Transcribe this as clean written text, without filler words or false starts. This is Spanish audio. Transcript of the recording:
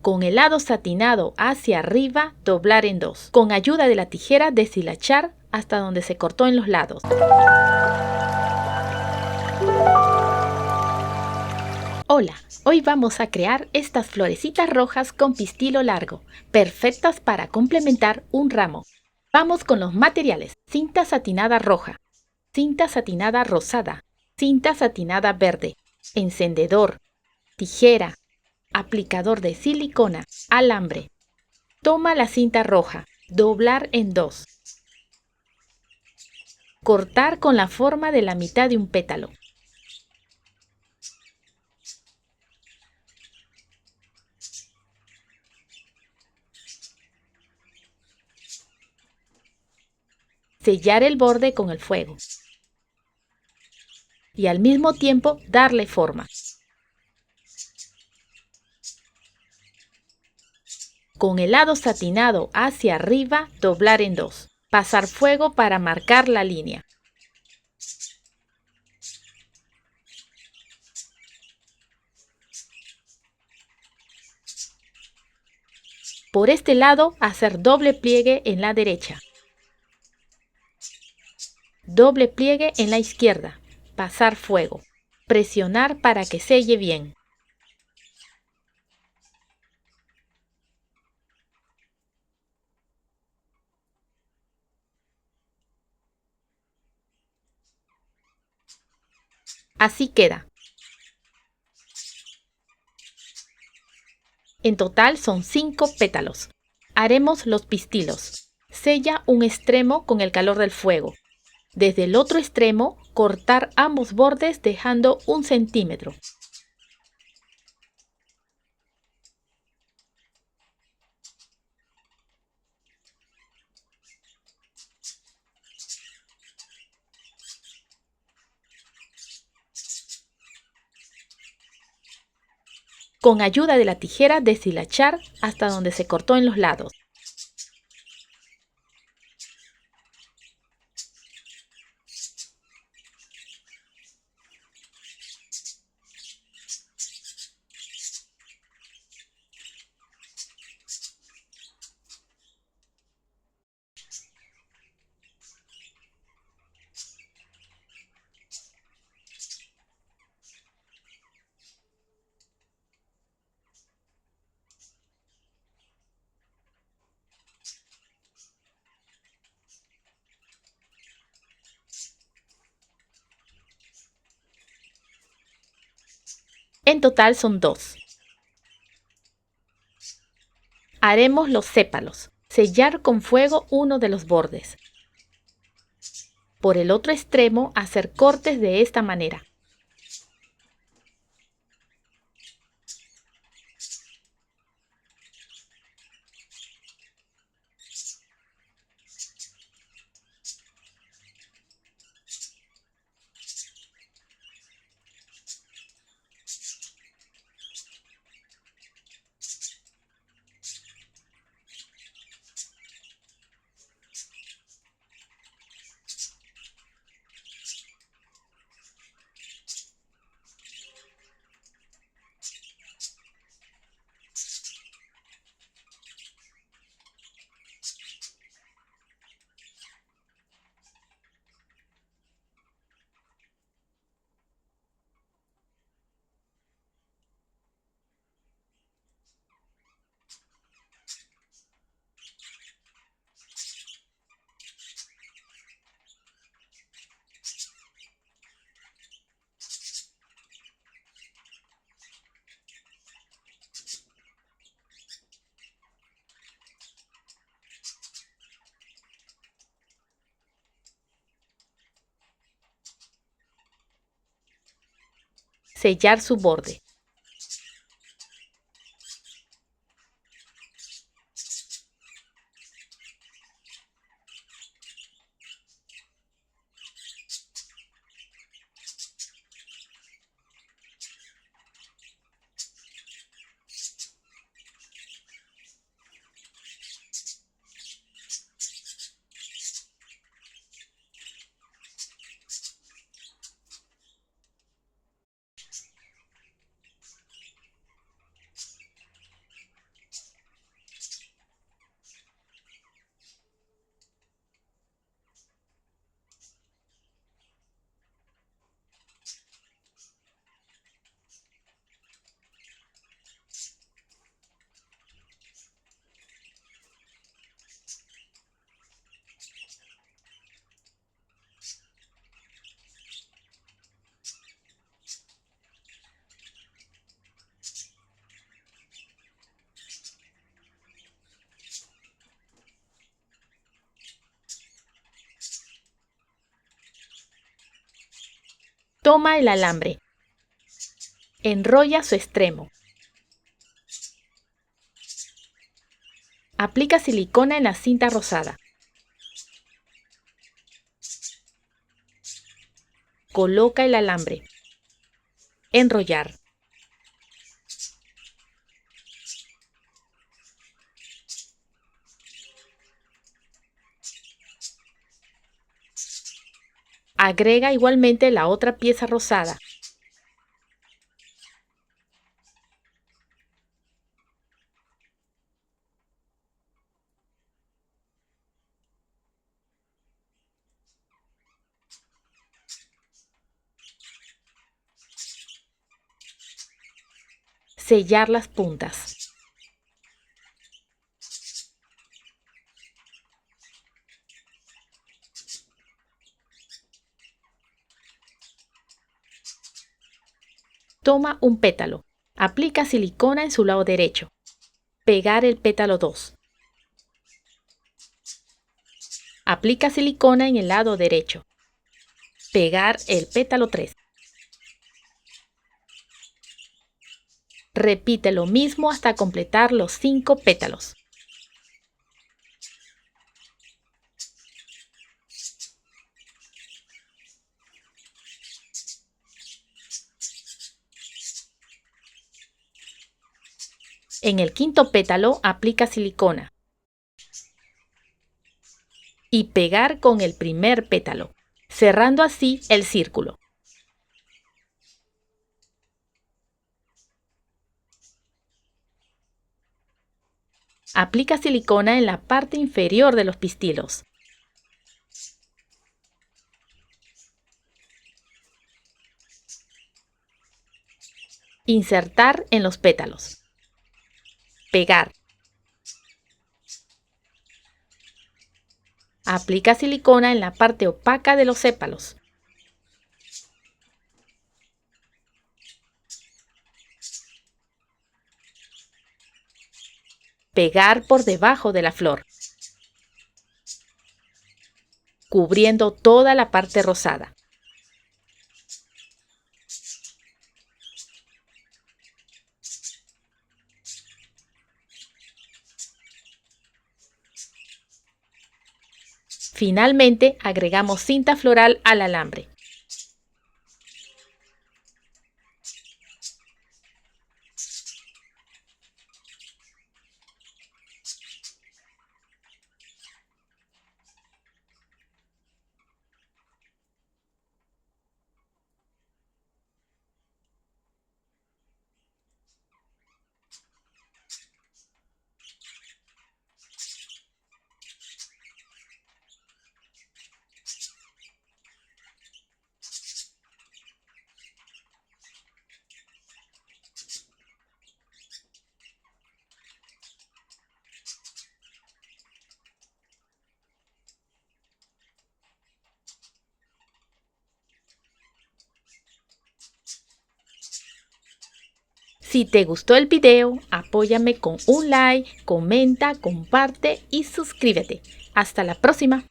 Con el lado satinado hacia arriba, doblar en dos. Con ayuda de la tijera, deshilachar hasta donde se cortó en los lados. Hola, hoy vamos a crear estas florecitas rojas con pistilo largo, perfectas para complementar un ramo. Vamos con los materiales: cinta satinada roja, cinta satinada rosada, cinta satinada verde, encendedor, tijera, aplicador de silicona, alambre. Toma la cinta roja, doblar en dos. Cortar con la forma de la mitad de un pétalo. Sellar el borde con el fuego. Y al mismo tiempo darle forma. Con el lado satinado hacia arriba, doblar en dos. Pasar fuego para marcar la línea. Por este lado, hacer doble pliegue en la derecha. Doble pliegue en la izquierda. Pasar fuego. Presionar para que selle bien. Así queda. En total son 5 pétalos. Haremos los pistilos. Sella un extremo con el calor del fuego. Desde el otro extremo, cortar ambos bordes dejando 1 centímetro. Con ayuda de la tijera, deshilachar hasta donde se cortó en los lados. En total son 2. Haremos los sépalos. Sellar con fuego uno de los bordes. Por el otro extremo, hacer cortes de esta manera. Sellar su borde. Toma el alambre. Enrolla su extremo. Aplica silicona en la cinta rosada. Coloca el alambre. Enrollar. Agrega igualmente la otra pieza rosada. Sellar las puntas. Toma un pétalo. Aplica silicona en su lado derecho. Pegar el pétalo 2. Aplica silicona en el lado derecho. Pegar el pétalo 3. Repite lo mismo hasta completar los 5 pétalos. En el quinto pétalo aplica silicona y pegar con el primer pétalo, cerrando así el círculo. Aplica silicona en la parte inferior de los pistilos. Insertar en los pétalos. Pegar. Aplica silicona en la parte opaca de los sépalos. Pegar por debajo de la flor, cubriendo toda la parte rosada. Finalmente, agregamos cinta floral al alambre. Si te gustó el video, apóyame con un like, comenta, comparte y suscríbete. Hasta la próxima.